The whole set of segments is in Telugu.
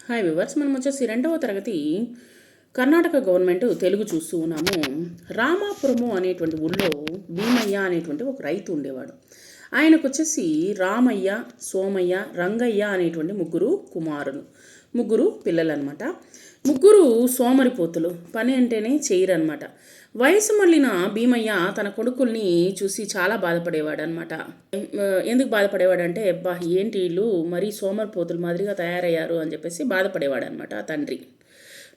హాయ్ వివర్స్, మనం వచ్చేసి 2వ తరగతి కర్ణాటక గవర్నమెంట్ తెలుగు చూస్తూ ఉన్నాము. రామాపురము అనేటువంటి ఊళ్ళో భీమయ్య అనేటువంటి ఒక రైతు ఉండేవాడు. ఆయనకు వచ్చేసి రామయ్య, సోమయ్య, రంగయ్య అనేటువంటి ముగ్గురు పిల్లలన్నమాట. ముగ్గురు సోమరిపోతులు, పని అంటేనే చేయరనమాట. వయసు మళ్ళిన భీమయ్య తన కొడుకుల్ని చూసి చాలా బాధపడేవాడు అనమాట. ఎందుకు బాధపడేవాడంటే, అబ్బా ఏంటి వీళ్ళు మరీ సోమరిపోతులు మాదిరిగా తయారయ్యారు అని చెప్పేసి బాధపడేవాడు అనమాట ఆ తండ్రి.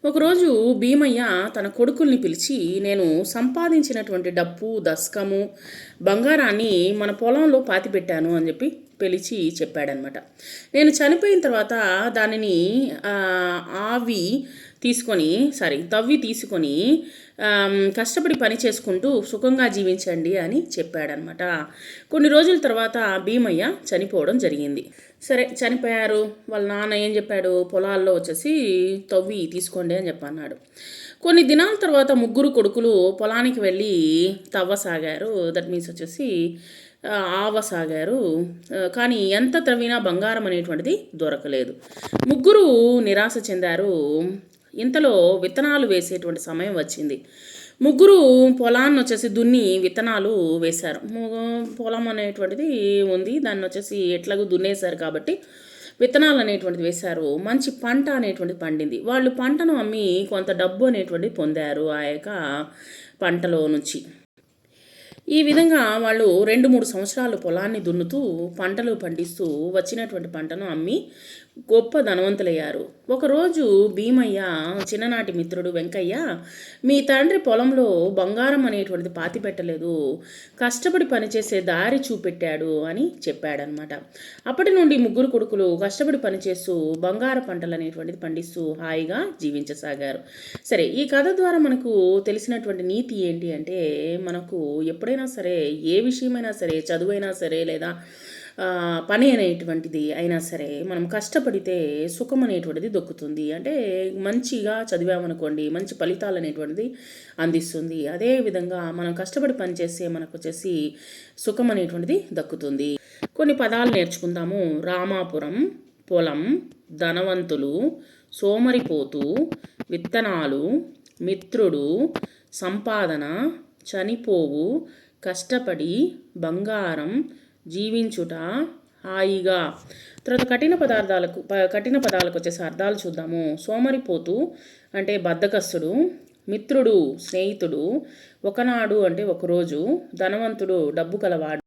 ఒకరోజు భీమయ్య తన కొడుకుల్ని పిలిచి, నేను సంపాదించినటువంటి డప్పు, దస్కము, బంగారాన్ని మన పొలంలో పాతిపెట్టాను అని చెప్పి పిలిచి చెప్పాడనమాట. నేను చనిపోయిన తర్వాత దానిని తవ్వి తీసుకొని కష్టపడి పని చేసుకుంటూ సుఖంగా జీవించండి అని చెప్పాడనమాట. కొన్ని రోజుల తర్వాత భీమయ్య చనిపోవడం జరిగింది. సరే, చనిపోయారు. వాళ్ళ నాన్న ఏం చెప్పాడు, పొలాల్లో వచ్చేసి తవ్వి తీసుకోండి అని చెప్పన్నాడు. కొన్ని దినాల తర్వాత ముగ్గురు కొడుకులు పొలానికి వెళ్ళి తవ్వసాగారు. దట్ మీన్స్ వచ్చేసి ఆవసాగారు. కానీ ఎంత త్రవ్వినా బంగారం అనేటువంటిది దొరకలేదు. ముగ్గురు నిరాశ చెందారు. ఇంతలో విత్తనాలు వేసేటువంటి సమయం వచ్చింది. ముగ్గురు పొలాన్ని వచ్చేసి దున్ని విత్తనాలు వేశారు. పొలం అనేటువంటిది ఉంది, దాన్ని వచ్చేసి ఎట్లాగో దున్నేశారు కాబట్టి విత్తనాలు అనేటువంటిది వేశారు. మంచి పంట అనేటువంటిది పండింది. వాళ్ళు పంటను అమ్మి కొంత డబ్బు అనేటువంటిది పొందారు ఆ యొక్క పంటలో నుంచి. ఈ విధంగా వాళ్ళు 2-3 సంవత్సరాలు పొలాన్ని దున్నుతూ పంటలు పండిస్తూ వచ్చినటువంటి పంటను అమ్మి గొప్ప ధనవంతులయ్యారు. ఒకరోజు భీమయ్య చిన్ననాటి మిత్రుడు వెంకయ్య, మీ తండ్రి పొలంలో బంగారం అనేటువంటిది పాతి పెట్టలేదు, కష్టపడి పనిచేసే దారి చూపెట్టాడు అని చెప్పాడనమాట. అప్పటి నుండి ముగ్గురు కొడుకులు కష్టపడి పనిచేస్తూ బంగారు పంటలు అనేటువంటిది పండిస్తూ హాయిగా జీవించసాగారు. సరే, ఈ కథ ద్వారా మనకు తెలిసినటువంటి నీతి ఏంటి అంటే, మనకు ఎప్పుడైనా సరే, ఏ విషయమైనా సరే, చదువైనా సరే లేదా పని అనేటువంటిది అయినా సరే, మనం కష్టపడితే సుఖం అనేటువంటిది దొక్కుతుంది. అంటే మంచిగా చదివామనుకోండి, మంచి ఫలితాలు అనేటువంటిది అందిస్తుంది. అదేవిధంగా మనం కష్టపడి పనిచేస్తే మనకు వచ్చేసి సుఖం అనేటువంటిది దక్కుతుంది. కొన్ని పదాలు నేర్చుకుందాము. రామాపురం, పొలం, ధనవంతులు, సోమరిపోతు, విత్తనాలు, మిత్రుడు, సంపాదన, చనిపోవు, కష్టపడి, బంగారం, జీవించుట, హాయిగా. తర్వాత కఠిన పదాలకు వచ్చేసి అర్థాలు చూద్దాము. సోమరిపోతు అంటే బద్ధకస్తుడు, మిత్రుడు స్నేహితుడు, ఒకనాడు అంటే ఒకరోజు, ధనవంతుడు డబ్బు కలవాడు.